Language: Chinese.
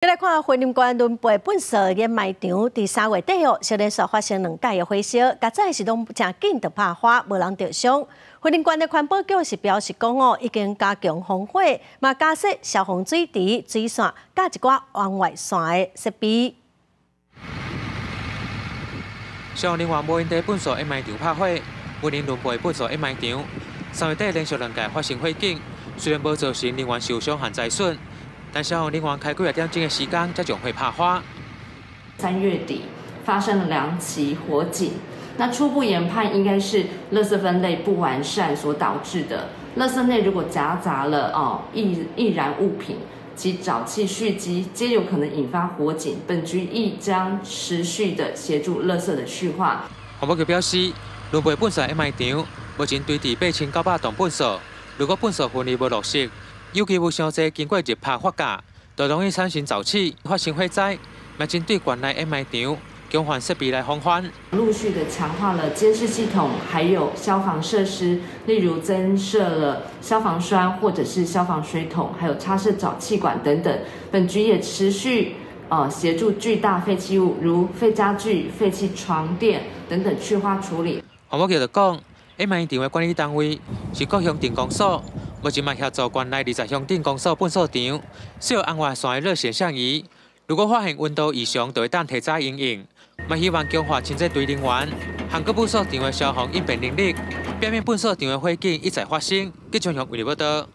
再来看云林县仑背本所掩埋场，伫3月底小连续发生2起的火烧，加早是拢真紧就拍花，无人着伤。云林县的环保局是表示讲已经加强防火，嘛加设消防水池、水线，加一寡往外线的设备。消防人员无因地本所掩埋场拍火，云林仑背本所掩埋场3月底连续2起发生火警，虽然无造成人员受伤和财损。 但消防人员开几个点钟的时间才将火拍花。3月底发生了2起火警，那初步研判应该是垃圾分类不完善所导致的。垃圾内如果夹杂了易燃物品及沼气蓄积，皆有可能引发火警。本局亦将持续的协助垃圾的去化。环保局表示，仑背本所掩埋场目前堆伫8900栋本所，如果本所分类无落实。 尤其有伤济经过日拍发酵，就容易产生沼气，发生火灾。目前对县内掩埋场更换设备来防范。陆续的强化了监视系统，还有消防设施，例如增设了消防栓或者是消防水桶，还有插设沼气管等等。本局也持续协助巨大废弃物，如废家具、废弃床垫等等去化处理。环保局就讲，掩埋场的管理单位是各乡镇公所。 目前嘛协助县内20乡镇公所本所场设有红外线的热显像仪，如果发现温度异常，就会当提早应用。嘛希望强化清洁队人员，和各本所场的消防应变能力，避免本所场的火警一再发生。吉祥祥为你报道。